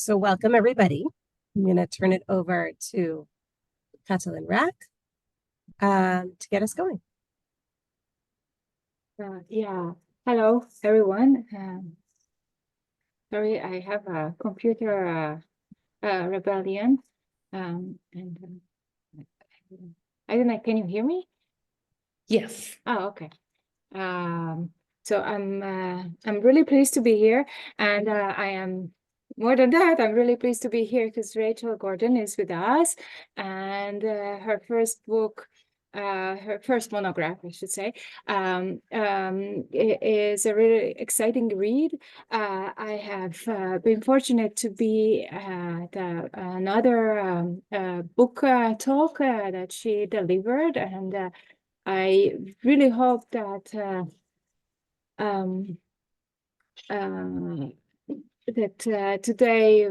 So welcome, everybody. I'm going to turn it over to Catalin Rack to get us going. Hello, everyone. Sorry, I have a computer rebellion. I don't know, can you hear me? Yes. Oh, okay. So I'm really pleased to be here, and I am more than that. I'm really pleased to be here because Rachel Gordan is with us, and her first book, her first monograph, I should say, is a really exciting read. I have been fortunate to be at another book talk that she delivered, and I really hope that today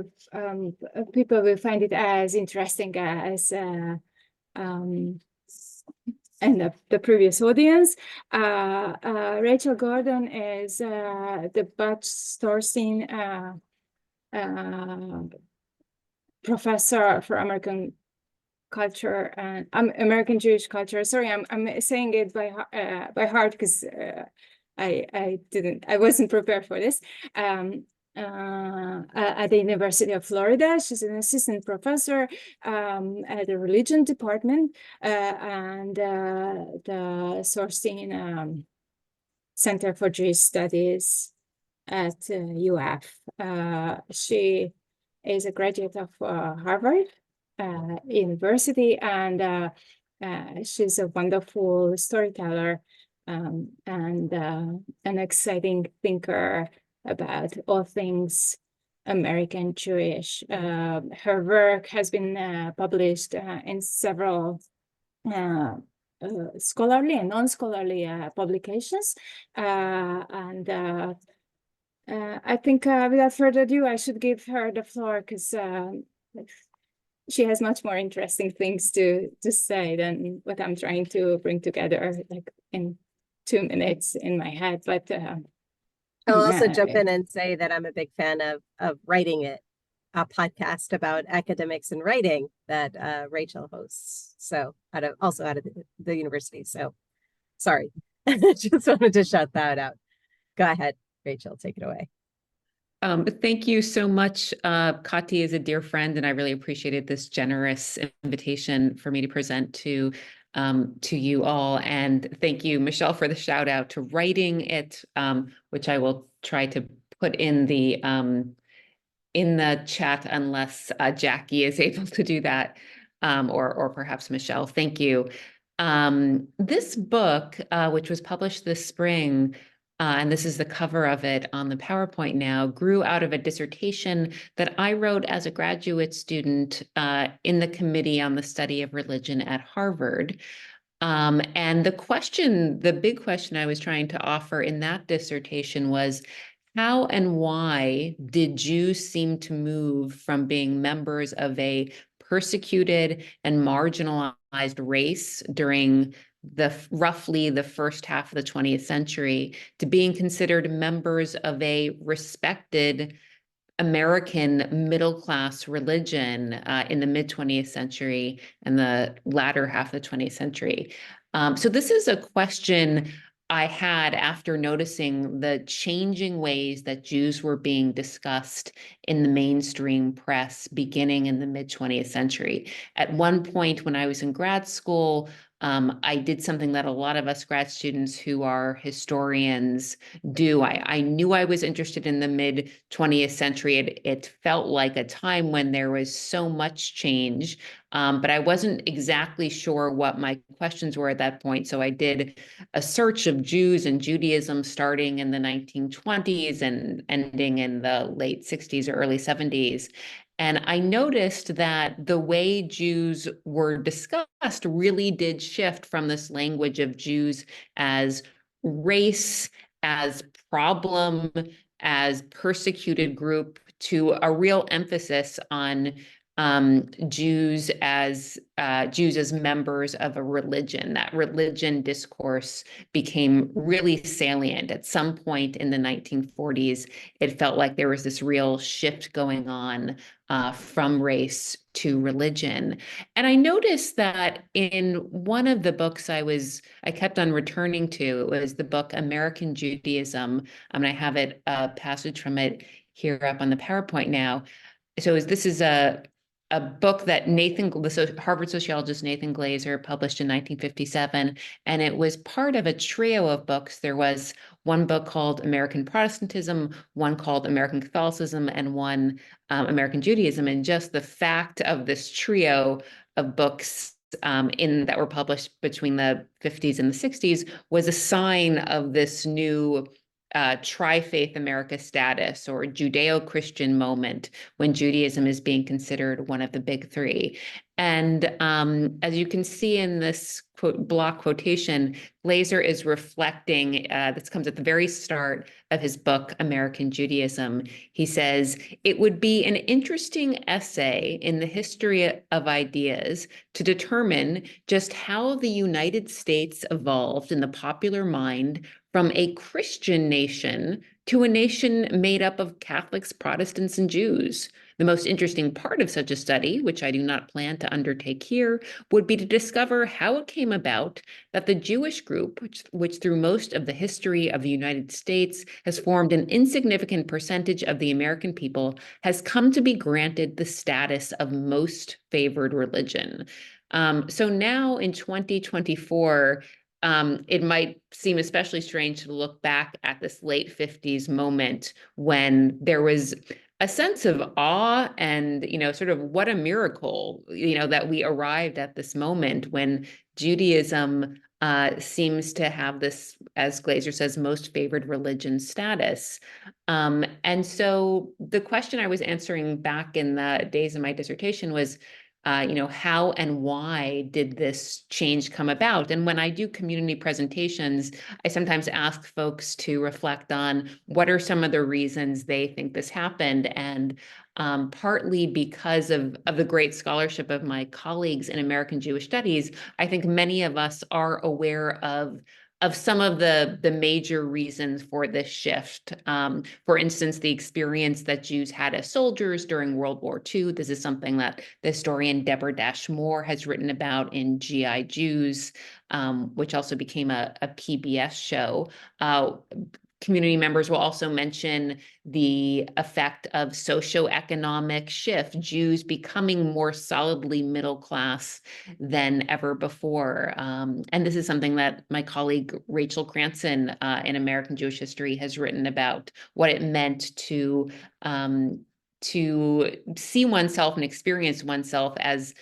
people will find it as interesting as and the previous audience. Rachel Gordan is the Shorstein professor for American culture and American Jewish culture. Sorry, I'm saying it by heart because I wasn't prepared for this. At the University of Florida, she's an assistant professor at the religion department and the Shorstein Center for Jewish Studies at UF. She is a graduate of Harvard University, and she's a wonderful storyteller and an exciting thinker about all things American Jewish. Her work has been published in several scholarly and non-scholarly publications, and I think without further ado, I should give her the floor because she has much more interesting things to say than what I'm trying to bring together like in 2 minutes in my head. But I'll also jump in and say that I'm a big fan of Writing It, a podcast about academics and writing that Rachel hosts. So out of the university. So sorry, just wanted to shout that out. Go ahead, Rachel, take it away. Thank you so much. Kati is a dear friend, and I really appreciated this generous invitation for me to present to you all. And thank you, Michelle, for the shout out to Writing It, which I will try to put in the chat unless Jackie is able to do that, or perhaps Michelle. Thank you. This book, which was published this spring, and this is the cover of it on the PowerPoint now, grew out of a dissertation that I wrote as a graduate student in the Committee on the Study of Religion at Harvard. And the big question I was trying to offer in that dissertation was, how and why did Jews seem to move from being members of a persecuted and marginalized race during roughly the first half of the 20th century to being considered members of a respected American middle-class religion in the mid-20th century and the latter half of the 20th century? So this is a question I had after noticing the changing ways that Jews were being discussed in the mainstream press beginning in the mid-20th century. At one point when I was in grad school, I did something that a lot of us grad students who are historians do. I knew I was interested in the mid-20th century. It felt like a time when there was so much change, but I wasn't exactly sure what my questions were at that point. So I did a search of Jews and Judaism starting in the 1920s and ending in the late 60s or early 70s. And I noticed that the way Jews were discussed really did shift from this language of Jews as race, as problem, as persecuted group, to a real emphasis on Jews as members of a religion. That religion discourse became really salient. At some point in the 1940s, it felt like there was this real shift going on from race to religion. And I noticed that in one of the books I kept on returning to, it was the book American Judaism. And I have a passage from it here up on the PowerPoint now. So this is a book that Harvard sociologist Nathan Glazer published in 1957, and it was part of a trio of books. There was one book called American Protestantism, one called American Catholicism, and one American Judaism. And just the fact of this trio of books that were published between the 50s and the 60s was a sign of this new tri-faith America status, or Judeo-Christian moment, when Judaism is being considered one of the big three. And as you can see in this block quotation, Glazer is reflecting, this comes at the very start of his book, American Judaism. He says, "It would be an interesting essay in the history of ideas to determine just how the United States evolved in the popular mind from a Christian nation to a nation made up of Catholics, Protestants, and Jews. The most interesting part of such a study, which I do not plan to undertake here, would be to discover how it came about that the Jewish group, which through most of the history of the United States has formed an insignificant percentage of the American people, has come to be granted the status of most favored religion." So now in 2024, it might seem especially strange to look back at this late 50s moment when there was a sense of awe and, sort of what a miracle, that we arrived at this moment when Judaism seems to have this, as Glazer says, most favored religion status. And so the question I was answering back in the days of my dissertation was, how and why did this change come about? And when I do community presentations, I sometimes ask folks to reflect on what are some of the reasons they think this happened. And partly because of the great scholarship of my colleagues in American Jewish Studies, I think many of us are aware of some of the major reasons for this shift. For instance, the experience that Jews had as soldiers during World War II. This is something that the historian Deborah Dash Moore has written about in GI Jews, which also became a PBS show. Community members will also mention the effect of socioeconomic shift, Jews becoming more solidly middle class than ever before. And this is something that my colleague Rachel Cranston in American Jewish History has written about, what it meant to see oneself and experience oneself as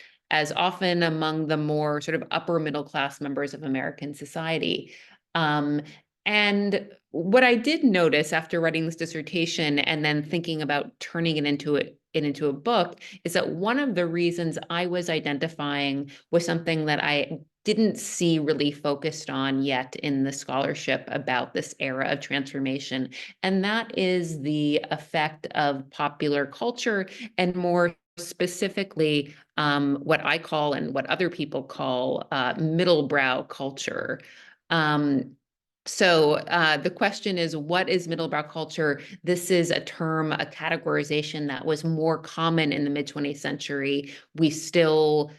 often among the more sort of upper middle class members of American society. And what I did notice after writing this dissertation and then thinking about turning it into a book is that one of the reasons I was identifying was something that I didn't see really focused on yet in the scholarship about this era of transformation. And that is the effect of popular culture, and more specifically, what I call and what other people call middlebrow culture. So the question is, what is middlebrow culture? This is a term, a categorization that was more common in the mid-20th century. We still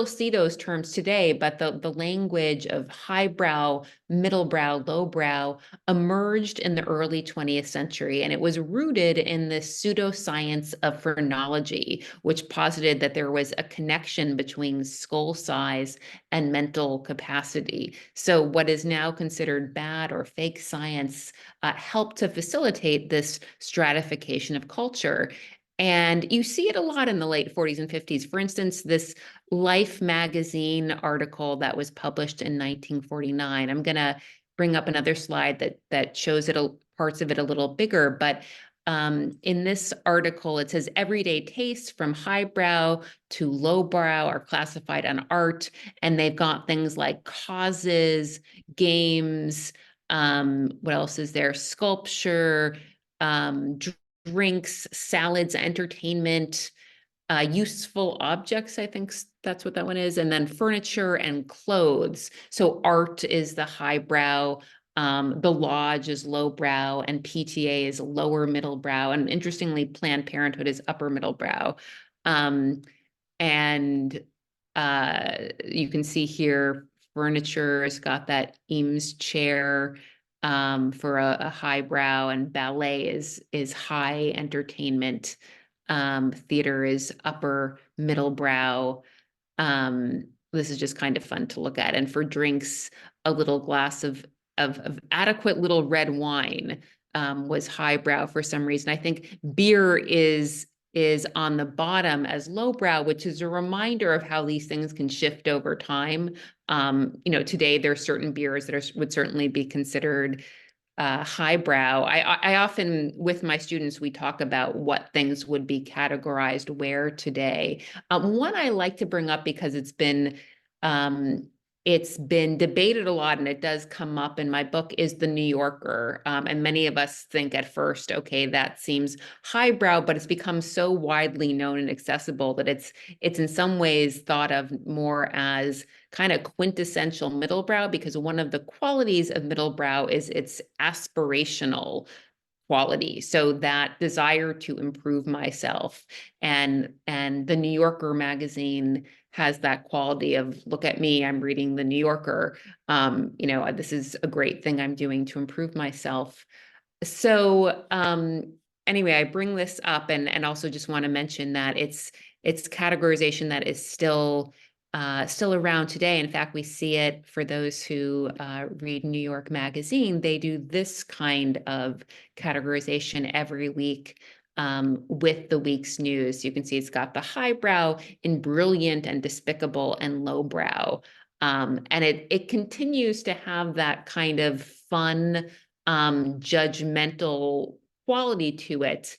see those terms today, but the language of highbrow, middlebrow, lowbrow emerged in the early 20th century, and it was rooted in the pseudoscience of phrenology, which posited that there was a connection between skull size and mental capacity. So what is now considered bad or fake science helped to facilitate this stratification of culture. And you see it a lot in the late 40s and 50s. For instance, this Life magazine article that was published in 1949. I'm going to bring up another slide that shows it parts of it a little bigger. But in this article, it says everyday tastes from highbrow to lowbrow are classified on art. And they've got things like causes, games, what else is there? Sculpture, drinks, salads, entertainment, useful objects, I think that's what that one is, and then furniture and clothes. So art is the highbrow, the Lodge is lowbrow, and PTA is lower middlebrow, and interestingly, Planned Parenthood is upper middlebrow. And you can see here, furniture has got that Eames chair for a highbrow, and ballet is high entertainment. Theater is upper middlebrow. This is just kind of fun to look at. And for drinks, a little glass of adequate little red wine was highbrow for some reason. I think beer is on the bottom as lowbrow, which is a reminder of how these things can shift over time. Today there are certain beers that would certainly be considered highbrow. I often, with my students, we talk about what things would be categorized where today. One I like to bring up because it's been debated a lot, and it does come up in my book, is the New Yorker. And many of us think at first, okay, that seems highbrow, but it's become so widely known and accessible that it's in some ways thought of more as kind of quintessential middlebrow, because one of the qualities of middlebrow is its aspirational quality. So that desire to improve myself, and the New Yorker magazine has that quality of, look at me, I'm reading the New Yorker. This is a great thing I'm doing to improve myself. So anyway, I bring this up and also just want to mention that it's categorization that is still around today. In fact, we see it for those who read New York Magazine. They do this kind of categorization every week with the week's news. You can see it's got the highbrow in brilliant and despicable and lowbrow. And it continues to have that kind of fun, judgmental quality to it.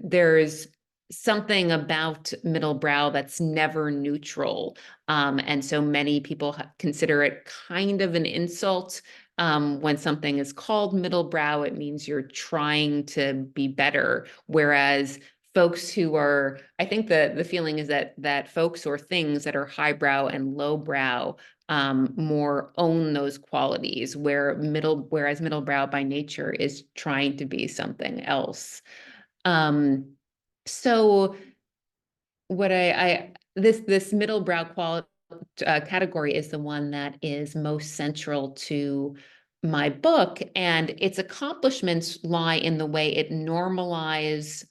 There's something about middlebrow that's never neutral. And so many people consider it kind of an insult. When something is called middlebrow, it means you're trying to be better. Whereas folks who are, I think the feeling is that folks or things that are highbrow and lowbrow more own those qualities, whereas middlebrow by nature is trying to be something else. So what this middlebrow category is the one that is most central to my book, and its accomplishments lie in the way it normalizes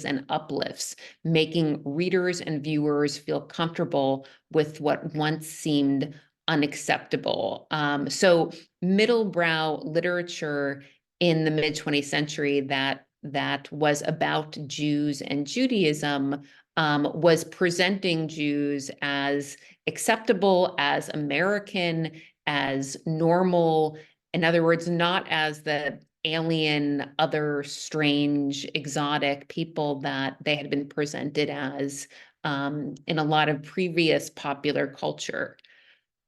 and uplifts, making readers and viewers feel comfortable with what once seemed unacceptable. So middlebrow literature in the mid-20th century that was about Jews and Judaism was presenting Jews as acceptable, as American, as normal. In other words, not as the alien, other, strange, exotic people that they had been presented as in a lot of previous popular culture.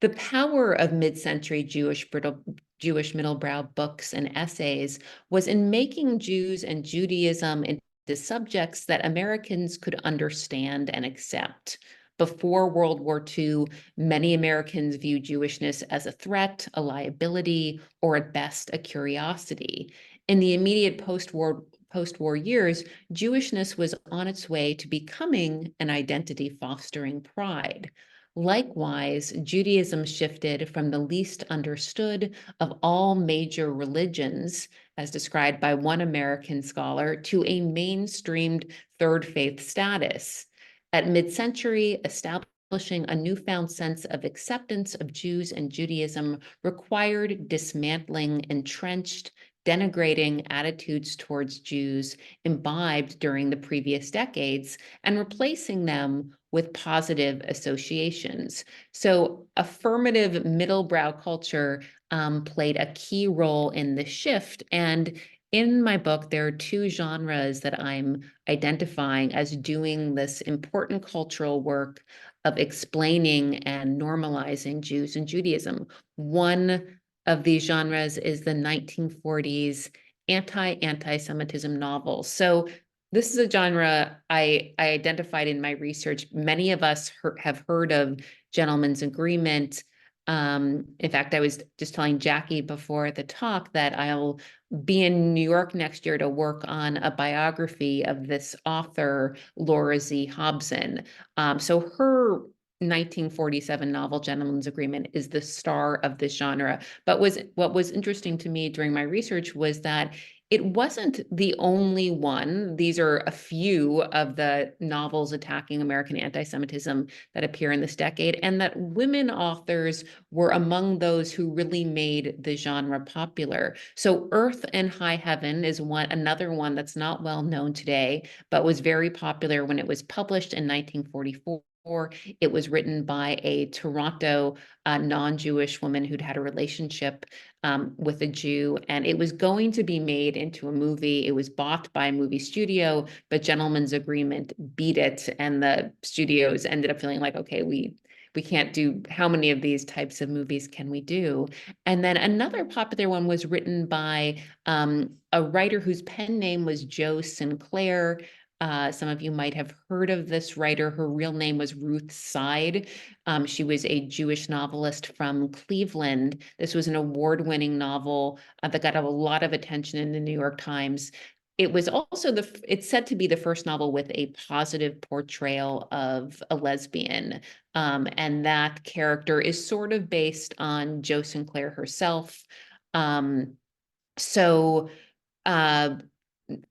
The power of mid-century Jewish middlebrow books and essays was in making Jews and Judaism into subjects that Americans could understand and accept. Before World War II, many Americans viewed Jewishness as a threat, a liability, or at best a curiosity. In the immediate post-war years, Jewishness was on its way to becoming an identity-fostering pride. Likewise, Judaism shifted from the least understood of all major religions, as described by one American scholar, to a mainstreamed third faith status. At mid-century, establishing a newfound sense of acceptance of Jews and Judaism required dismantling entrenched, denigrating attitudes towards Jews imbibed during the previous decades and replacing them with positive associations. So affirmative middlebrow culture played a key role in the shift. And in my book, there are two genres that I'm identifying as doing this important cultural work of explaining and normalizing Jews and Judaism. One of these genres is the 1940s anti-Semitism novels. So this is a genre I identified in my research. Many of us have heard of Gentleman's Agreement. In fact, I was just telling Jackie before the talk that I'll be in New York next year to work on a biography of this author, Laura Z. Hobson. So her 1947 novel, Gentleman's Agreement, is the star of this genre. But what was interesting to me during my research was that it wasn't the only one. These are a few of the novels attacking American anti-Semitism that appear in this decade, and that women authors were among those who really made the genre popular. So Earth and High Heaven is another one that's not well known today, but was very popular when it was published in 1944. It was written by a Toronto non-Jewish woman who'd had a relationship with a Jew, and it was going to be made into a movie. It was bought by a movie studio, but Gentleman's Agreement beat it, and the studios ended up feeling like, okay, we can't do, how many of these types of movies can we do? And then another popular one was written by a writer whose pen name was Jo Sinclair. Some of you might have heard of this writer. Her real name was Ruth Side. She was a Jewish novelist from Cleveland. This was an award-winning novel that got a lot of attention in the New York Times. It was also it's said to be the first novel with a positive portrayal of a lesbian. And that character is sort of based on Jo Sinclair herself. So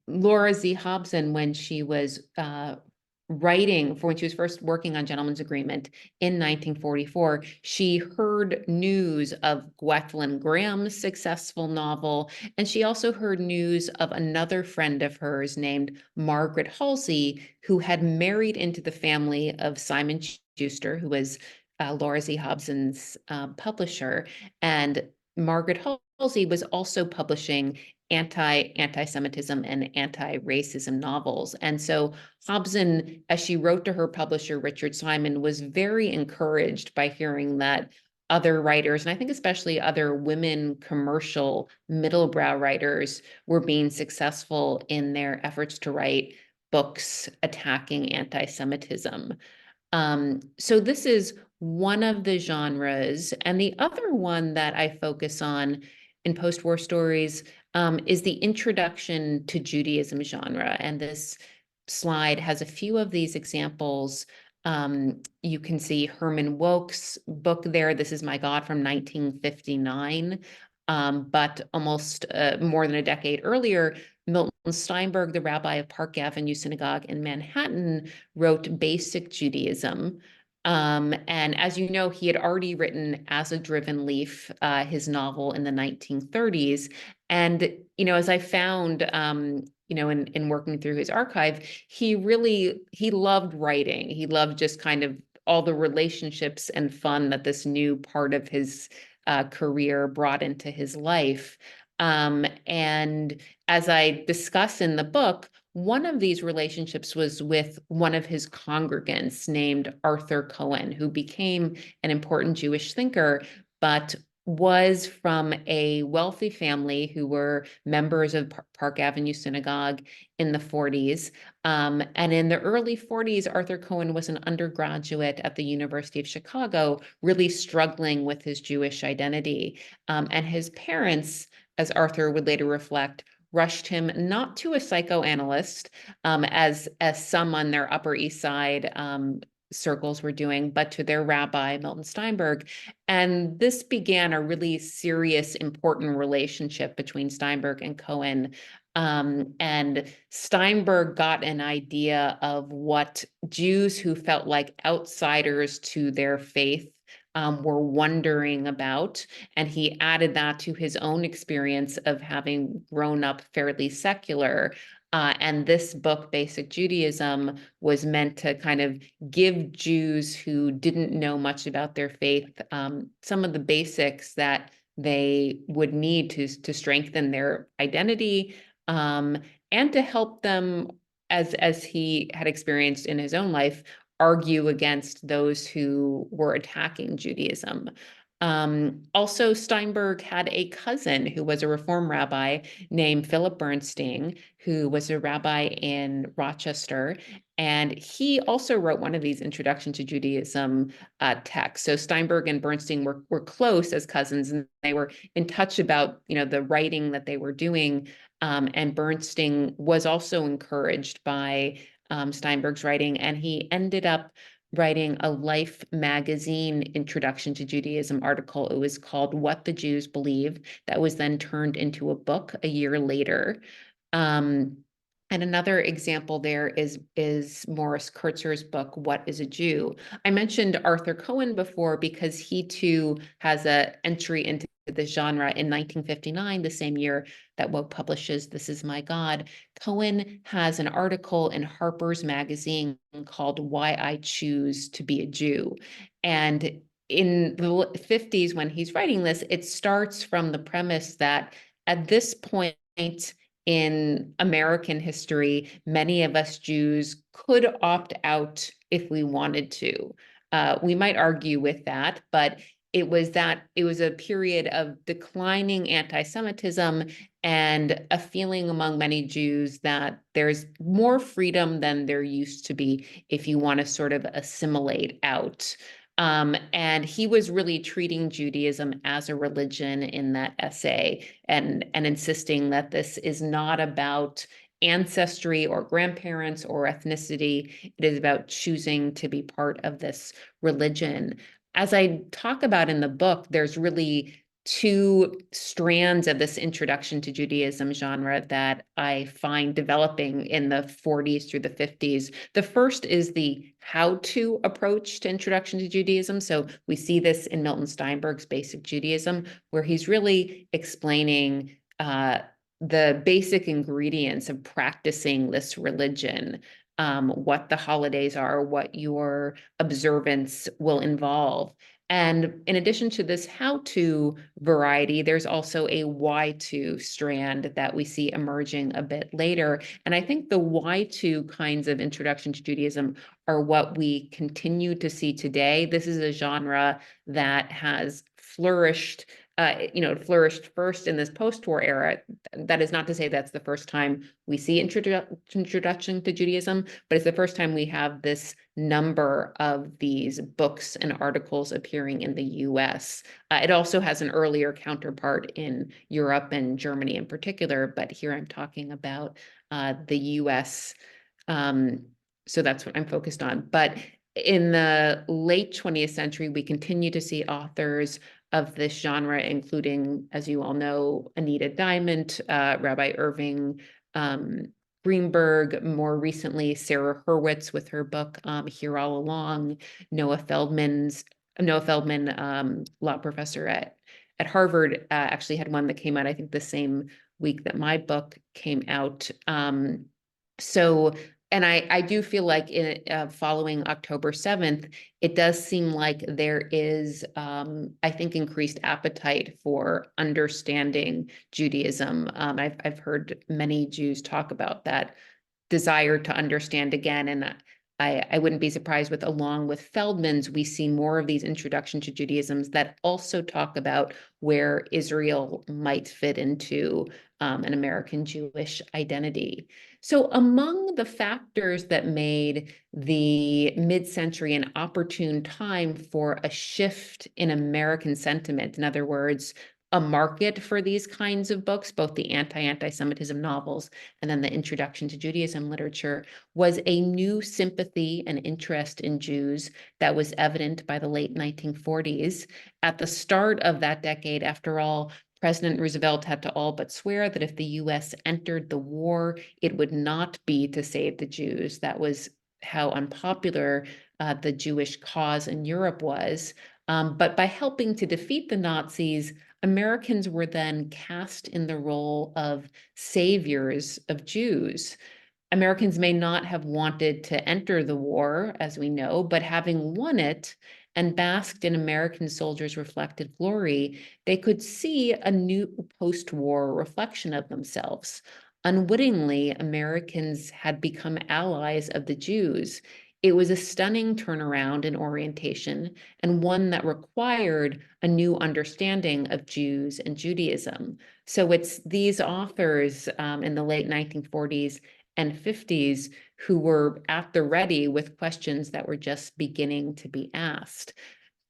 Laura Z. Hobson, when she was when she was first working on Gentleman's Agreement in 1944, she heard news of Gwethlyn Graham's successful novel, and she also heard news of another friend of hers named Margaret Halsey, who had married into the family of Simon Schuster, who was Laura Z. Hobson's publisher. And Margaret Halsey was also publishing anti-Semitism and anti-racism novels. And so Hobson, as she wrote to her publisher, Richard Simon, was very encouraged by hearing that other writers, and I think especially other women commercial middlebrow writers, were being successful in their efforts to write books attacking anti-Semitism. So this is one of the genres. And the other one that I focus on in Postwar Stories is the introduction to Judaism genre. And this slide has a few of these examples. You can see Herman Wouk's book there. This is My God from 1959. But almost more than a decade earlier, Milton Steinberg, the rabbi of Park Avenue Synagogue in Manhattan, wrote Basic Judaism. And as you know, he had already written As a Driven Leaf, his novel in the 1930s. And, as I found, in working through his archive, he loved writing. He loved just kind of all the relationships and fun that this new part of his career brought into his life. And as I discuss in the book, one of these relationships was with one of his congregants named Arthur Cohen, who became an important Jewish thinker, but was from a wealthy family who were members of Park Avenue Synagogue in the 40s. And in the early 40s, Arthur Cohen was an undergraduate at the University of Chicago, really struggling with his Jewish identity. And his parents, as Arthur would later reflect, rushed him not to a psychoanalyst, as some on their Upper East Side circles were doing, but to their rabbi, Milton Steinberg. And this began a really serious, important relationship between Steinberg and Cohen. And Steinberg got an idea of what Jews who felt like outsiders to their faith were wondering about. And he added that to his own experience of having grown up fairly secular. And this book, Basic Judaism, was meant to kind of give Jews who didn't know much about their faith some of the basics that they would need to strengthen their identity, and to help them, as he had experienced in his own life, argue against those who were attacking Judaism. Also, Steinberg had a cousin who was a Reform rabbi named Philip Bernstein, who was a rabbi in Rochester. And he also wrote one of these Introduction to Judaism texts. So Steinberg and Bernstein were close as cousins, and they were in touch about, the writing that they were doing. And Bernstein was also encouraged by Steinberg's writing, and he ended up writing a Life magazine Introduction to Judaism article. It was called What the Jews Believe. That was then turned into a book a year later. And another example there is Morris Kurtzer's book, What is a Jew? I mentioned Arthur Cohen before because he too has an entry into the genre in 1959, the same year that Woke publishes This Is My God. Cohen has an article in Harper's Magazine called Why I Choose to Be a Jew. And in the 50s, when he's writing this, it starts from the premise that at this point in American history, many of us Jews could opt out if we wanted to. We might argue with that, but it was a period of declining anti-Semitism and a feeling among many Jews that there's more freedom than there used to be if you want to sort of assimilate out. And he was really treating Judaism as a religion in that essay and insisting that this is not about ancestry or grandparents or ethnicity. It is about choosing to be part of this religion. As I talk about in the book, there's really two strands of this Introduction to Judaism genre that I find developing in the 40s through the 50s. The first is the how-to approach to Introduction to Judaism. So we see this in Milton Steinberg's Basic Judaism, where he's really explaining the basic ingredients of practicing this religion, what the holidays are, what your observance will involve. And in addition to this how-to variety, there's also a why-to strand that we see emerging a bit later. And I think the why-to kinds of Introduction to Judaism are what we continue to see today. This is a genre that has flourished first in this post-war era. That is not to say that's the first time we see Introduction to Judaism, but it's the first time we have this number of these books and articles appearing in the US. It also has an earlier counterpart in Europe and Germany in particular, but here I'm talking about the US. So that's what I'm focused on. But in the late 20th century, we continue to see authors of this genre, including, as you all know, Anita Diamond, Rabbi Irving Greenberg, more recently, Sarah Hurwitz with her book, Here All Along, Noah Feldman, law professor at Harvard, actually had one that came out, I think, the same week that my book came out. And I do feel like following October 7th, it does seem like there is, I think, increased appetite for understanding Judaism. I've heard many Jews talk about that desire to understand again. And I wouldn't be surprised with, along with Feldman's, we see more of these Introduction to Judaisms that also talk about where Israel might fit into an American Jewish identity. So among the factors that made the mid-century an opportune time for a shift in American sentiment, in other words, a market for these kinds of books, both the anti-Semitism novels and then the Introduction to Judaism literature, was a new sympathy and interest in Jews that was evident by the late 1940s. At the start of that decade, after all, President Roosevelt had to all but swear that if the US entered the war, it would not be to save the Jews. That was how unpopular the Jewish cause in Europe was. But by helping to defeat the Nazis, Americans were then cast in the role of saviors of Jews. Americans may not have wanted to enter the war, as we know, but having won it and basked in American soldiers' reflected glory, they could see a new post-war reflection of themselves. Unwittingly, Americans had become allies of the Jews. It was a stunning turnaround in orientation, and one that required a new understanding of Jews and Judaism. So it's these authors in the late 1940s and 50s who were at the ready with questions that were just beginning to be asked.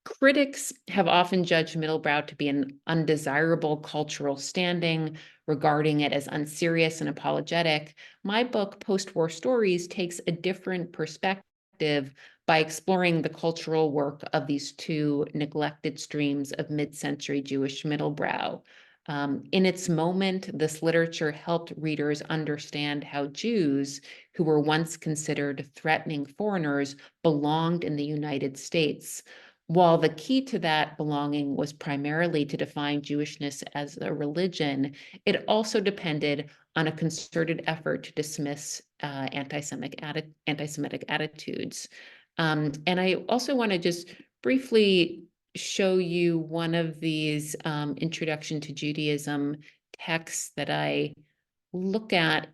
Critics have often judged middlebrow to be an undesirable cultural standing, regarding it as unserious and apologetic. My book, Postwar Stories, takes a different perspective by exploring the cultural work of these two neglected streams of mid-century Jewish middlebrow. In its moment, this literature helped readers understand how Jews, who were once considered threatening foreigners, belonged in the United States. While the key to that belonging was primarily to define Jewishness as a religion, it also depended on a concerted effort to dismiss anti-Semitic attitudes. And I also want to just briefly show you one of these Introduction to Judaism texts that I look at.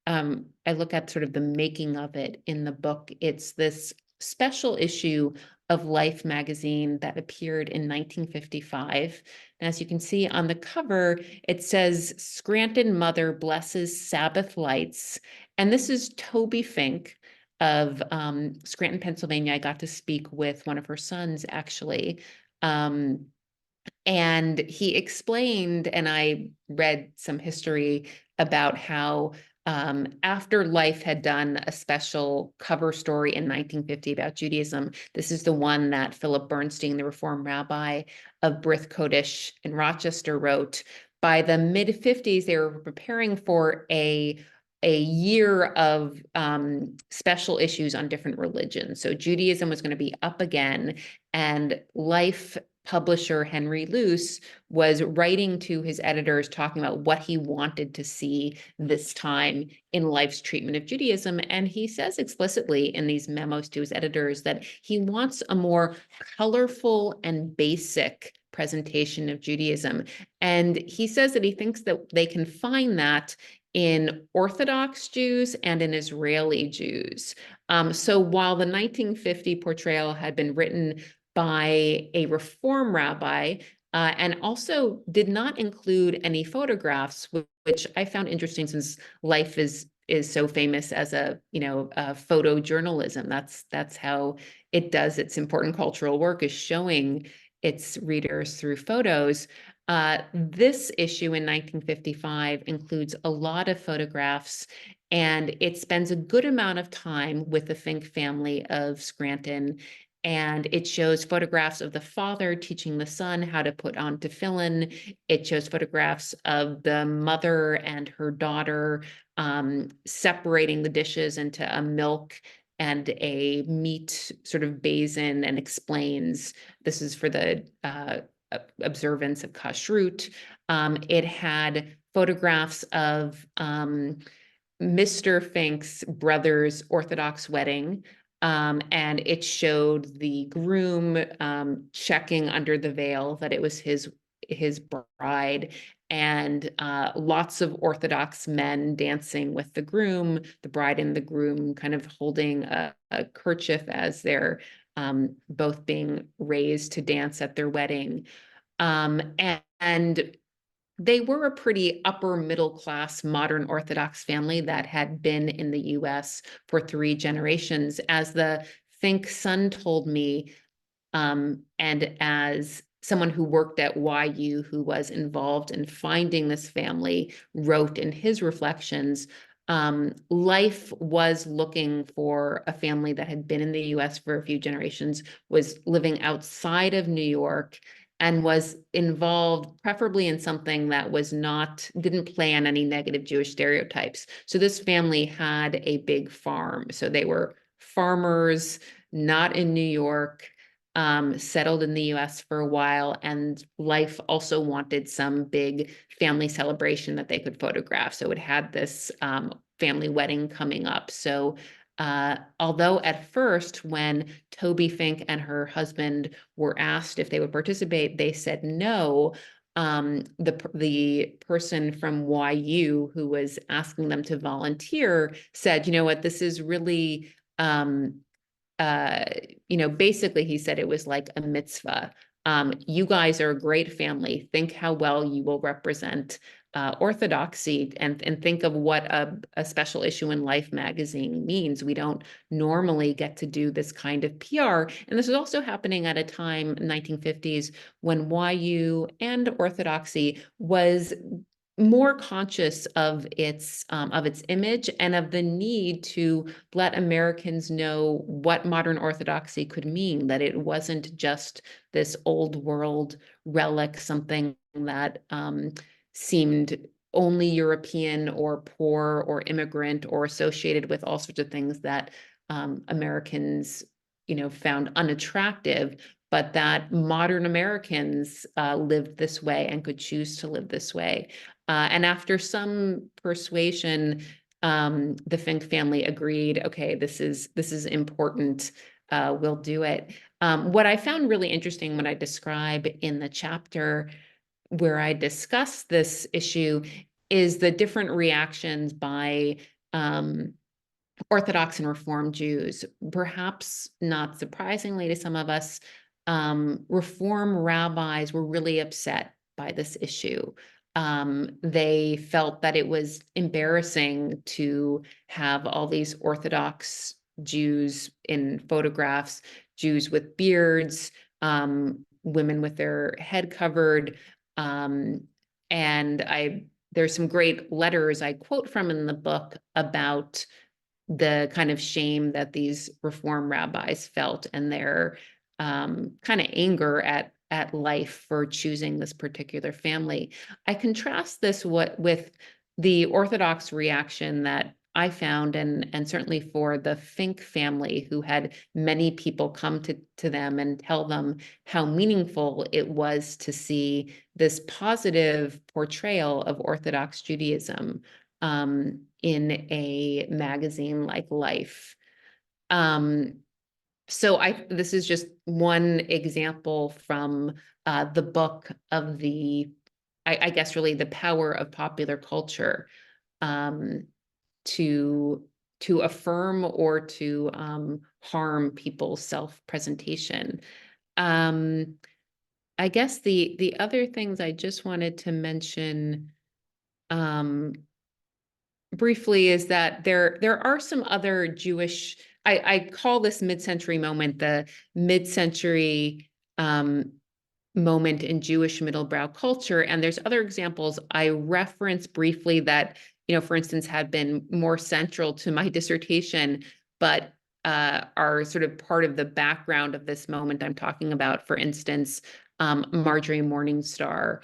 I look at sort of the making of it in the book. It's this special issue of Life magazine that appeared in 1955. And as you can see on the cover, it says, "Scranton Mother Blesses Sabbath Lights." And this is Toby Fink of Scranton, Pennsylvania. I got to speak with one of her sons, actually. And he explained, and I read some history about how after Life had done a special cover story in 1950 about Judaism, this is the one that Philip Bernstein, the Reform rabbi of Brith Kodesh in Rochester, wrote. By the mid-50s, they were preparing for a year of special issues on different religions. So Judaism was going to be up again, and Life publisher Henry Luce was writing to his editors talking about what he wanted to see this time in Life's treatment of Judaism. And he says explicitly in these memos to his editors that he wants a more colorful and basic presentation of Judaism. And he says that he thinks that they can find that in Orthodox Jews and in Israeli Jews. So while the 1950 portrayal had been written by a Reform rabbi, and also did not include any photographs, which I found interesting since Life is so famous as a photojournalism. That's how it does its important cultural work, is showing its readers through photos. This issue in 1955 includes a lot of photographs, and it spends a good amount of time with the Fink family of Scranton. And it shows photographs of the father teaching the son how to put on tefillin. It shows photographs of the mother and her daughter separating the dishes into a milk and a meat sort of basin, and explains this is for the observance of kashrut. It had photographs of Mr. Fink's brother's Orthodox wedding. And it showed the groom checking under the veil that it was his bride, and lots of Orthodox men dancing with the groom, the bride and the groom kind of holding a kerchief as they're both being raised to dance at their wedding. And they were a pretty upper middle class modern Orthodox family that had been in the US for 3 generations. As the Fink son told me, and as someone who worked at YU, who was involved in finding this family, wrote in his reflections, Life was looking for a family that had been in the US for a few generations, was living outside of New York, and was involved preferably in something that didn't play on any negative Jewish stereotypes. So this family had a big farm. So they were farmers, not in New York, settled in the US for a while, and Life also wanted some big family celebration that they could photograph. So it had this family wedding coming up. So although at first, when Toby Fink and her husband were asked if they would participate, they said no, the person from YU who was asking them to volunteer said, you know what, this is really basically he said it was like a mitzvah. You guys are a great family. Think how well you will represent orthodoxy, and think of what a special issue in Life magazine means. We don't normally get to do this kind of PR. And this is also happening at a time, 1950s, when YU and orthodoxy was more conscious of its image and of the need to let Americans know what modern orthodoxy could mean, that it wasn't just this old world relic, something that seemed only European or poor or immigrant or associated with all sorts of things that Americans, found unattractive, but that modern Americans lived this way and could choose to live this way. And after some persuasion, the Fink family agreed, okay, this is important. We'll do it. What I found really interesting when I describe in the chapter where I discuss this issue is the different reactions by Orthodox and Reform Jews. Perhaps not surprisingly to some of us, Reform rabbis were really upset by this issue. They felt that it was embarrassing to have all these Orthodox Jews in photographs, Jews with beards, women with their head covered. There's some great letters I quote from in the book about the kind of shame that these Reform rabbis felt and their kind of anger at life for choosing this particular family. I contrast this with the Orthodox reaction that I found, and certainly for the Fink family, who had many people come to them and tell them how meaningful it was to see this positive portrayal of Orthodox Judaism in a magazine like Life. So this is just one example from the book of I guess really the power of popular culture to affirm or to harm people's self-presentation. I guess the other things I just wanted to mention briefly is that there are some other Jewish, I call this mid-century moment the mid-century moment in Jewish middlebrow culture. And there's other examples I reference briefly that, for instance, had been more central to my dissertation, but are sort of part of the background of this moment I'm talking about. For instance, Marjorie Morningstar.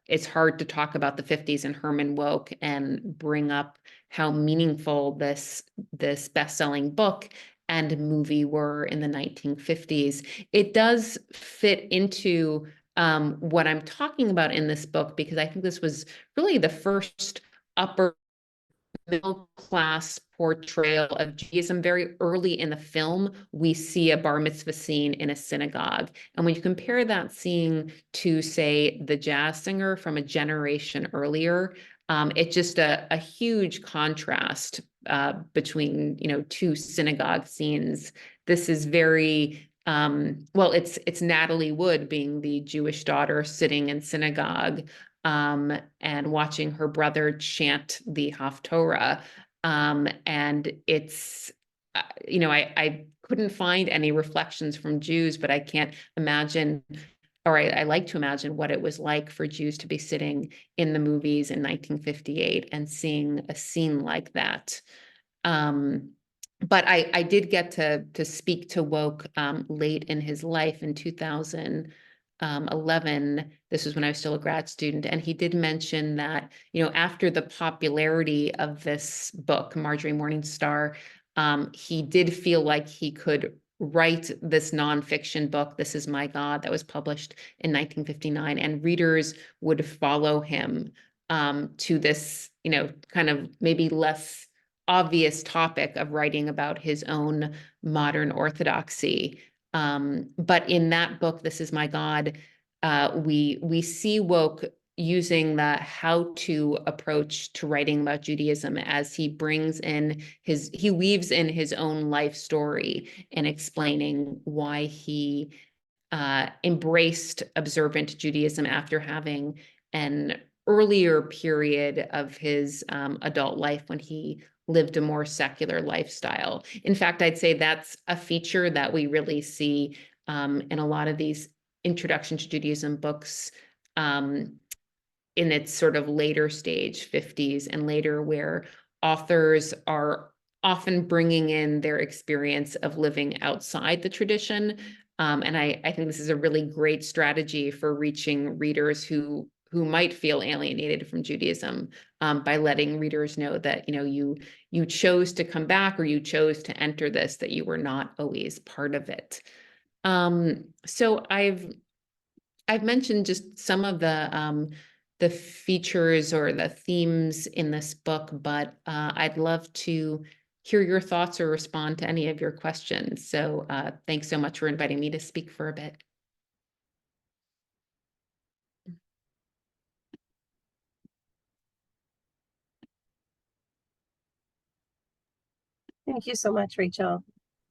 It's hard to talk about the 50s and Herman Wouk and bring up how meaningful this best-selling book and movie were in the 1950s. It does fit into what I'm talking about in this book, because I think this was really the first upper middle class portrayal of Judaism. Very early in the film, we see a bar mitzvah scene in a synagogue. And when you compare that scene to, say, The Jazz Singer from a generation earlier, it's just a huge contrast between, two synagogue scenes. This is very it's Natalie Wood being the Jewish daughter sitting in synagogue and watching her brother chant the Haftorah. And it's, I couldn't find any reflections from Jews, but I can't imagine, or I like to imagine what it was like for Jews to be sitting in the movies in 1958 and seeing a scene like that. But I did get to speak to Wouk late in his life in 2011. This was when I was still a grad student, and he did mention that, after the popularity of this book, Marjorie Morningstar, he did feel like he could write this nonfiction book, This Is My God, that was published in 1959, and readers would follow him to this, kind of maybe less obvious topic of writing about his own modern orthodoxy. But in that book, This Is My God, we see Wouk using the how-to approach to writing about Judaism as he weaves in his own life story and explaining why he embraced observant Judaism after having an earlier period of his adult life when he lived a more secular lifestyle. In fact, I'd say that's a feature that we really see in a lot of these introduction to Judaism books in its sort of later stage, 50s and later, where authors are often bringing in their experience of living outside the tradition. And I think this is a really great strategy for reaching readers who might feel alienated from Judaism, by letting readers know that, you chose to come back, or you chose to enter this, that you were not always part of it. So I've mentioned just some of the features or the themes in this book, but I'd love to hear your thoughts or respond to any of your questions. So thanks so much for inviting me to speak for a bit. Thank you so much, Rachel.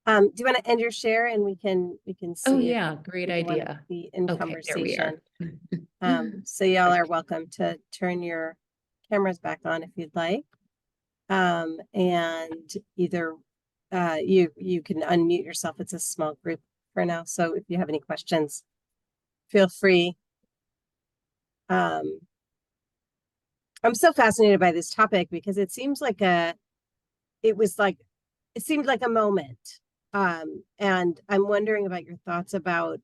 Do you want to end your share and we can see? Oh yeah, great people want to idea. be in Okay, there we are. conversation. So y'all are welcome to turn your cameras back on if you'd like. And either you can unmute yourself. It's a small group for now. So if you have any questions, feel free. I'm so fascinated by this topic because it seems like it seemed like a moment. And I'm wondering about your thoughts about,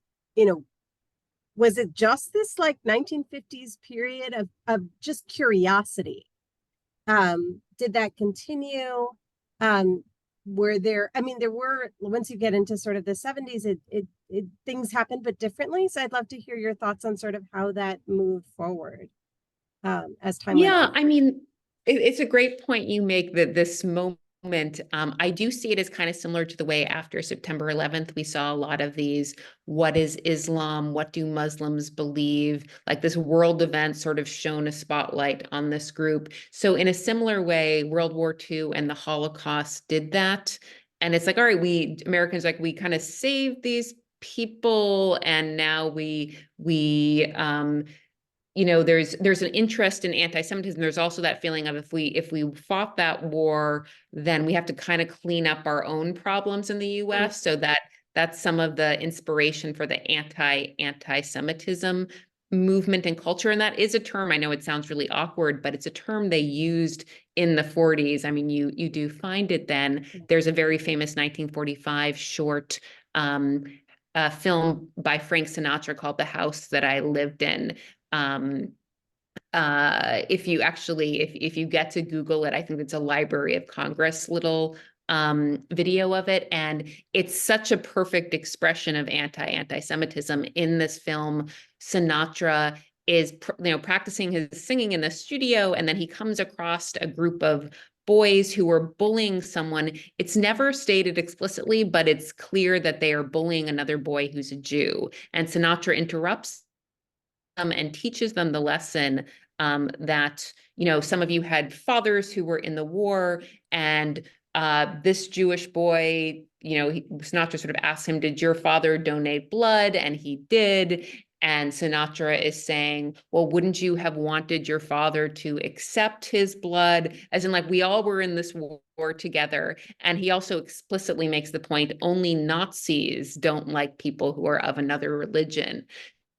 was it just this like 1950s period of just curiosity? Did that continue? Were there, there were, once you get into sort of the 70s, it things happened, but differently. So I'd love to hear your thoughts on sort of how that moved forward as time went on. It's a great point you make, that this moment, I do see it as kind of similar to the way after September 11th, we saw a lot of these, what is Islam? What do Muslims believe? Like this world event sort of shone a spotlight on this group. So in a similar way, World War II and the Holocaust did that. And it's like, all right, we Americans, like, we kind of saved these people, and now there's an interest in anti-Semitism. There's also that feeling of if we fought that war, then we have to kind of clean up our own problems in the US. So that's some of the inspiration for the anti-Semitism movement and culture. And that is a term, I know it sounds really awkward, but it's a term they used in the 40s. You do find it then. There's a very famous 1945 short film by Frank Sinatra called The House That I Lived In. If you get to Google it, I think it's a Library of Congress little video of it, and it's such a perfect expression of anti-Semitism. In this film, Sinatra is practicing his singing in the studio, and then he comes across a group of boys who are bullying someone. It's never stated explicitly, but it's clear that they are bullying another boy who's a Jew, and Sinatra interrupts and teaches them the lesson that, some of you had fathers who were in the war, and this Jewish boy, Sinatra sort of asked him, did your father donate blood? And he did. And Sinatra is saying, well, wouldn't you have wanted your father to accept his blood? As in, like, we all were in this war together. And he also explicitly makes the point, only Nazis don't like people who are of another religion.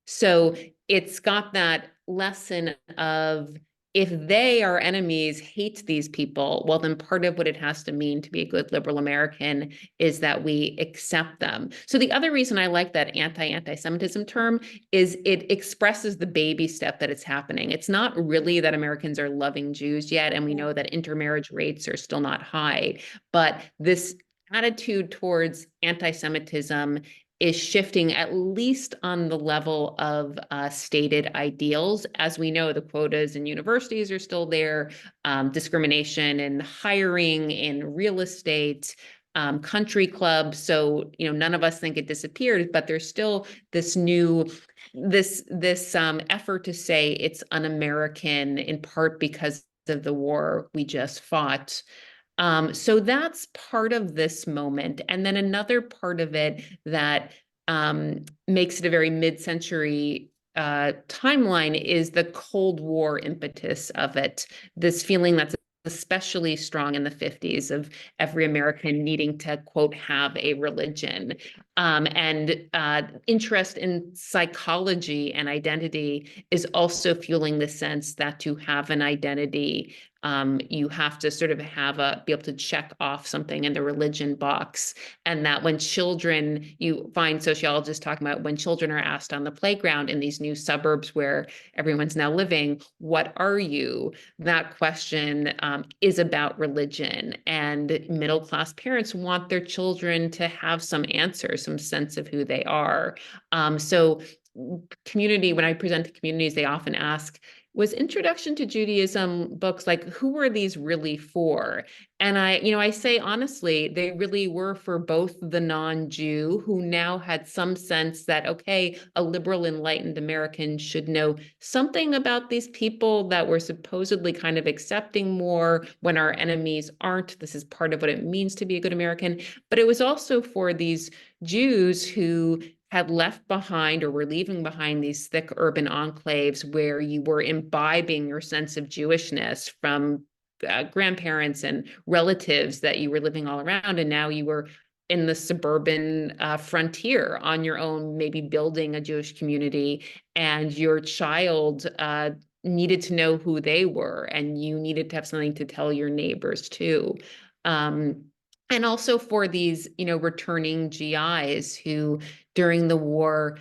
So it's got that lesson of, if they, our enemies, hate these people, well, then part of what it has to mean to be a good liberal American is that we accept them. So the other reason I like that anti-Semitism term is it expresses the baby step that it's happening. It's not really that Americans are loving Jews yet, and we know that intermarriage rates are still not high, but this attitude towards anti-Semitism is shifting, at least on the level of stated ideals. As we know, the quotas in universities are still there, discrimination in hiring, in real estate, country club. So, none of us think it disappeared, but there's still this effort to say it's un-American, in part because of the war we just fought. So that's part of this moment. And then another part of it that makes it a very mid-century timeline is the Cold War impetus of it, this feeling that's especially strong in the 50s of every American needing to, quote, have a religion, and interest in psychology and identity is also fueling the sense that to have an identity, you have to sort of be able to check off something in the religion box. And that when children, you find sociologists talking about when children are asked on the playground in these new suburbs where everyone's now living, what are you? That question is about religion, and middle-class parents want their children to have some answers, some sense of who they are. So community, when I present to communities, they often ask, was Introduction to Judaism books, like, who were these really for? And I say, honestly, they really were for both the non-Jew who now had some sense that, okay, a liberal enlightened American should know something about these people that we're supposedly kind of accepting more when our enemies aren't. This is part of what it means to be a good American. But it was also for these Jews who had left behind or were leaving behind these thick urban enclaves where you were imbibing your sense of Jewishness from grandparents and relatives that you were living all around. And now you were in the suburban frontier on your own, maybe building a Jewish community, and your child needed to know who they were, and you needed to have something to tell your neighbors too. And also for these, returning GIs who during the war,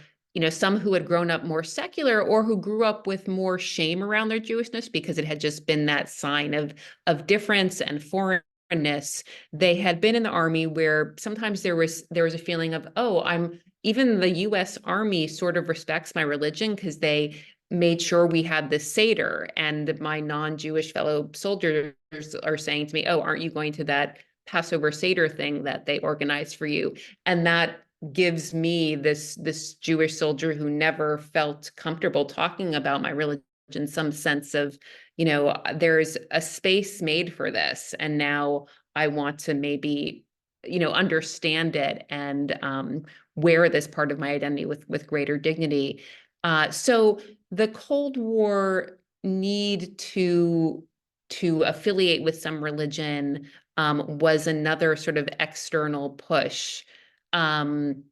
some who had grown up more secular or who grew up with more shame around their Jewishness because it had just been that sign of difference and foreignness. They had been in the army where sometimes there was a feeling of, oh, even the US Army sort of respects my religion because they made sure we had this Seder, and my non-Jewish fellow soldiers are saying to me, oh, aren't you going to that Passover Seder thing that they organized for you? And that gives me, this Jewish soldier who never felt comfortable talking about my religion, some sense of, there's a space made for this, and now I want to maybe, understand it and wear this part of my identity with greater dignity. So the Cold War need to affiliate with some religion was another sort of external push. And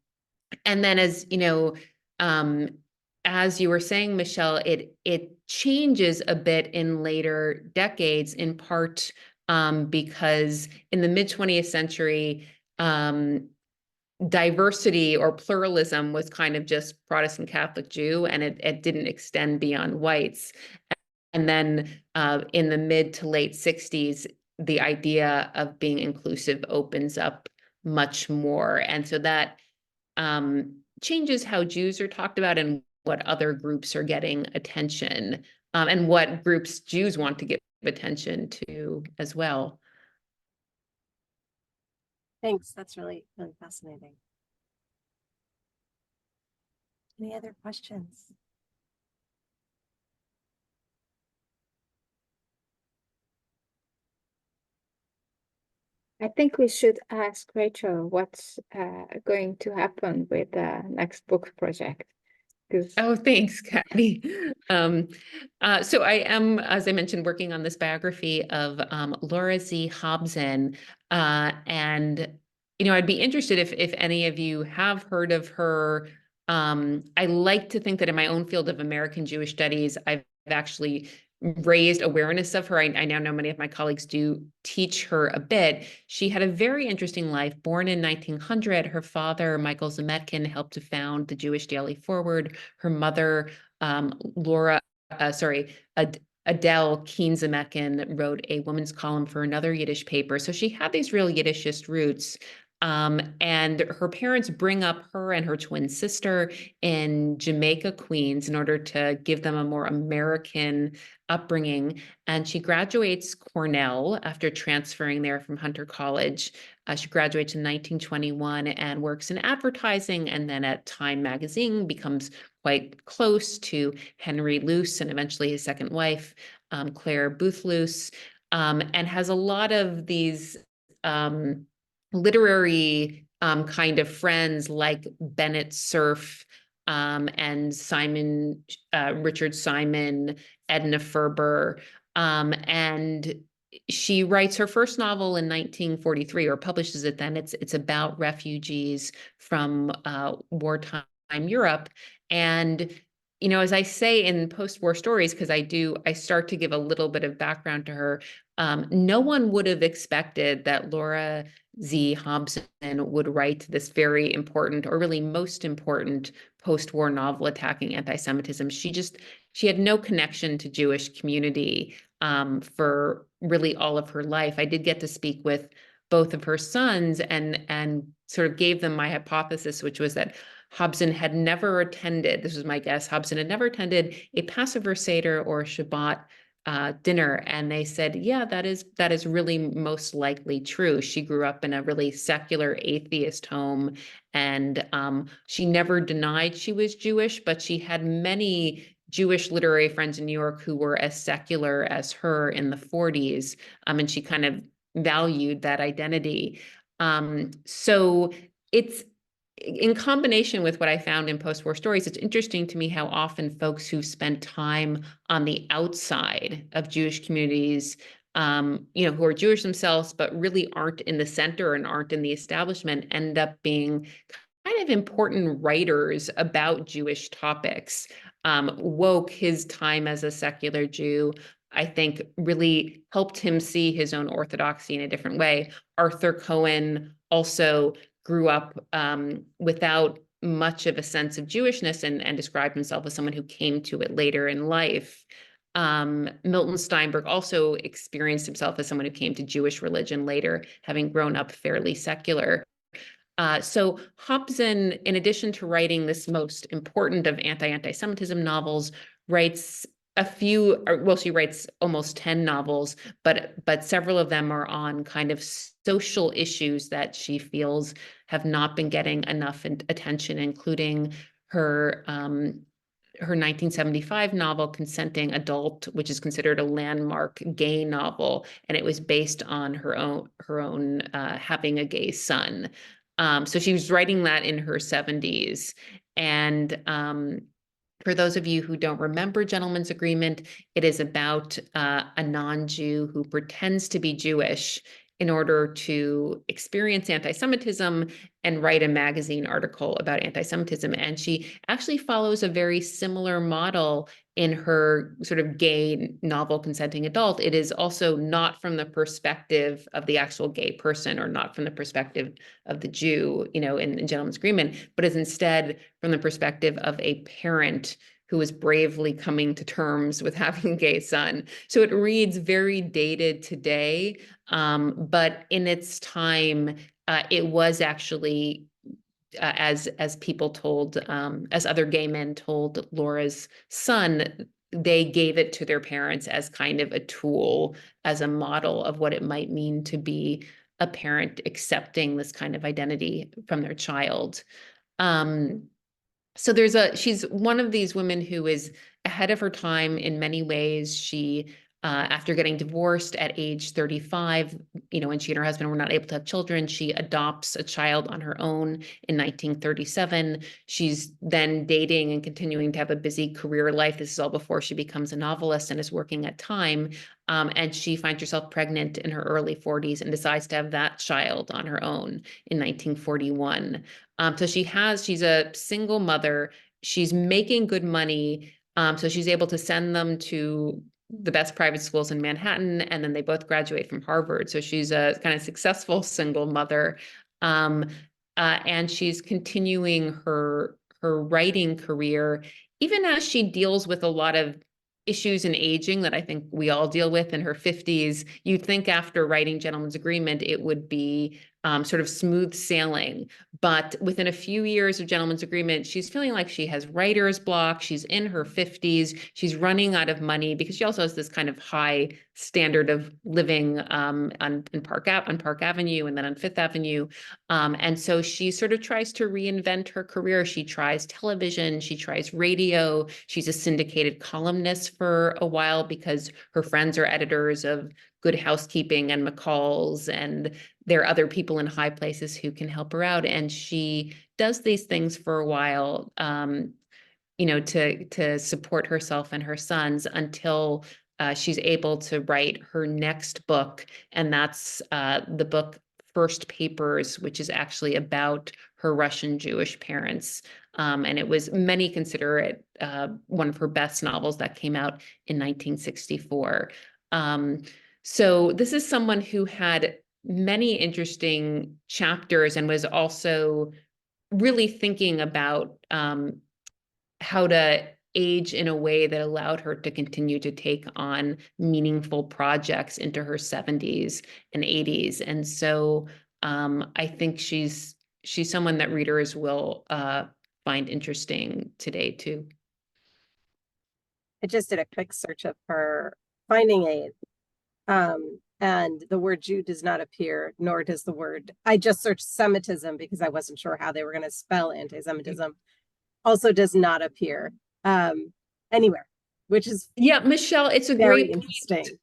then as you were saying, Michelle, it changes a bit in later decades, in part because in the mid-20th century, diversity or pluralism was kind of just Protestant, Catholic, Jew, and it didn't extend beyond whites. And then in the mid to late 60s, the idea of being inclusive opens up much more. And so that changes how Jews are talked about and what other groups are getting attention, and what groups Jews want to give attention to as well. Thanks. That's really, really fascinating. Any other questions? I think we should ask Rachel what's going to happen with the next book project. Oh, thanks, Kathy. So I am, as I mentioned, working on this biography of Laura Z. Hobson. And, I'd be interested if any of you have heard of her. I like to think that in my own field of American Jewish studies, I've actually raised awareness of her. I now know many of my colleagues do teach her a bit. She had a very interesting life. Born in 1900, her father, Michael Zemetkin, helped to found the Jewish Daily Forward. Her mother, Adele Keen Zemetkin, wrote a woman's column for another Yiddish paper. So she had these real Yiddishist roots. And her parents bring up her and her twin sister in Jamaica, Queens, in order to give them a more American upbringing. And she graduates Cornell after transferring there from Hunter College. She graduates in 1921 and works in advertising, and then at Time magazine becomes quite close to Henry Luce and eventually his second wife, Claire Booth Luce, and has a lot of these literary kind of friends like Bennett Cerf, and Simon, Richard Simon, Edna Ferber, and she writes her first novel in 1943, or publishes it then. It's about refugees from wartime Europe. And, you know, as I say in Postwar Stories, because I start to give a little bit of background to her, no one would have expected that Laura Z. Hobson would write this very important, or really most important, post-war novel attacking anti-Semitism. She had no connection to Jewish community for really all of her life. I did get to speak with both of her sons and sort of gave them my hypothesis, which was that Hobson had never attended, this was my guess, Hobson had never attended a Passover Seder or a Shabbat dinner. And they said, yeah, that is really most likely true. She grew up in a really secular atheist home, and she never denied she was Jewish, but she had many Jewish literary friends in New York who were as secular as her in the 40s, and she kind of valued that identity. So it's, in combination with what I found in Postwar Stories, it's interesting to me how often folks who've spent time on the outside of Jewish communities, who are Jewish themselves, but really aren't in the center and aren't in the establishment, end up being kind of important writers about Jewish topics. Woke, his time as a secular Jew, I think really helped him see his own orthodoxy in a different way. Arthur Cohen also grew up without much of a sense of Jewishness and described himself as someone who came to it later in life. Milton Steinberg also experienced himself as someone who came to Jewish religion later, having grown up fairly secular. So Hobson, in addition to writing this most important of anti-Semitism novels, writes she writes almost 10 novels, but several of them are on kind of social issues that she feels have not been getting enough attention, including her 1975 novel, Consenting Adult, which is considered a landmark gay novel, and it was based on her own having a gay son. So she was writing that in her 70s. And for those of you who don't remember Gentleman's Agreement, it is about a non-Jew who pretends to be Jewish in order to experience anti-Semitism and write a magazine article about anti-Semitism. And she actually follows a very similar model in her sort of gay novel, Consenting Adult. It is also not from the perspective of the actual gay person, or not from the perspective of the Jew, in Gentleman's Agreement, but is instead from the perspective of a parent who is bravely coming to terms with having a gay son. So it reads very dated today, but in its time, it was actually, as people told, as other gay men told Laura's son, they gave it to their parents as kind of a tool, as a model of what it might mean to be a parent accepting this kind of identity from their child. So she's one of these women who is ahead of her time in many ways. She, after getting divorced at age 35, when she and her husband were not able to have children, she adopts a child on her own in 1937. She's then dating and continuing to have a busy career life. This is all before she becomes a novelist and is working at Time. And she finds herself pregnant in her early 40s and decides to have that child on her own in 1941. So she's a single mother. She's making good money. So she's able to send them to the best private schools in Manhattan, and then they both graduate from Harvard. So she's a kind of successful single mother. And she's continuing her writing career, even as she deals with a lot of issues in aging that I think we all deal with in her 50s. You'd think after writing Gentleman's Agreement, it would be sort of smooth sailing. But within a few years of Gentleman's Agreement, she's feeling like she has writer's block. She's in her 50s. She's running out of money because she also has this kind of high standard of living on Park Avenue and then on Fifth Avenue. And so she sort of tries to reinvent her career. She tries television, she tries radio. She's a syndicated columnist for a while because her friends are editors of Good Housekeeping and McCall's, and there are other people in high places who can help her out. And she does these things for a while, to support herself and her sons until she's able to write her next book. And that's the book First Papers, which is actually about her Russian Jewish parents. And many consider it one of her best novels that came out in 1964. So this is someone who had many interesting chapters and was also really thinking about how to age in a way that allowed her to continue to take on meaningful projects into her 70s and 80s. And so I think she's someone that readers will find interesting today too. I just did a quick search of her finding aid. And the word Jew does not appear, nor does the word, I just searched Semitism because I wasn't sure how they were going to spell anti-Semitism, also does not appear anywhere, which is Michelle, it's a very great interesting. point.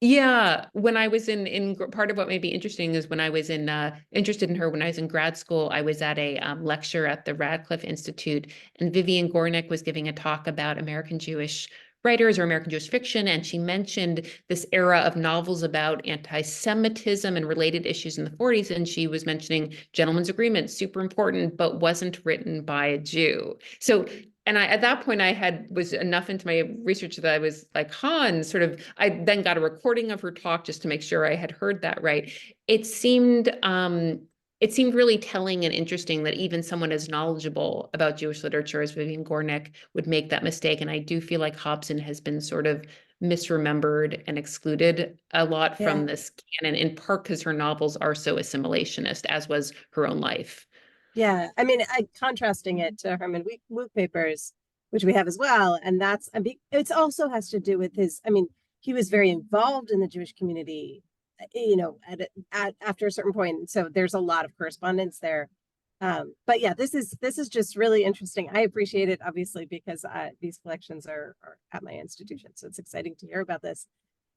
Yeah, when I was in part of what may be interesting is when I was interested in her when I was in grad school, I was at a lecture at the Radcliffe Institute, and Vivian Gornick was giving a talk about American Jewish writers or American Jewish fiction, and she mentioned this era of novels about anti-Semitism and related issues in the 40s, and she was mentioning Gentleman's Agreement, super important, but wasn't written by a Jew. So, and at that point was enough into my research that I was like, and sort of, I then got a recording of her talk just to make sure I had heard that right. It seemed really telling and interesting that even someone as knowledgeable about Jewish literature as Vivian Gornick would make that mistake. And I do feel like Hobson has been sort of misremembered and excluded a lot from this canon, in part because her novels are so assimilationist, as was her own life. Yeah, I mean, contrasting it to Herman Wouk papers, which we have as well, and it also has to do with he was very involved in the Jewish community, after a certain point. So there's a lot of correspondence there. But yeah, this is just really interesting. I appreciate it, obviously, because these collections are at my institution, so it's exciting to hear about this.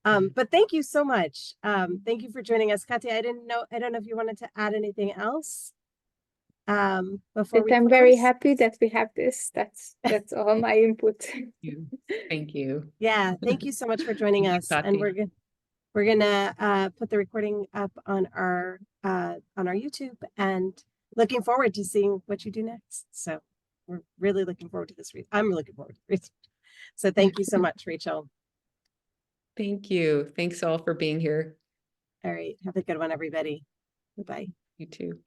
But thank you so much. Thank you for joining us, Katya. I don't know if you wanted to add anything else. Before I'm very happy that we have this. That's all my input. Thank you. Yeah, thank you so much for joining us. And we're gonna put the recording up on our YouTube, and looking forward to seeing what you do next. So we're really looking forward to this. I'm looking forward to it. So thank you so much, Rachel. Thank you. Thanks all for being here. All right. Have a good one, everybody. Bye-bye. You too.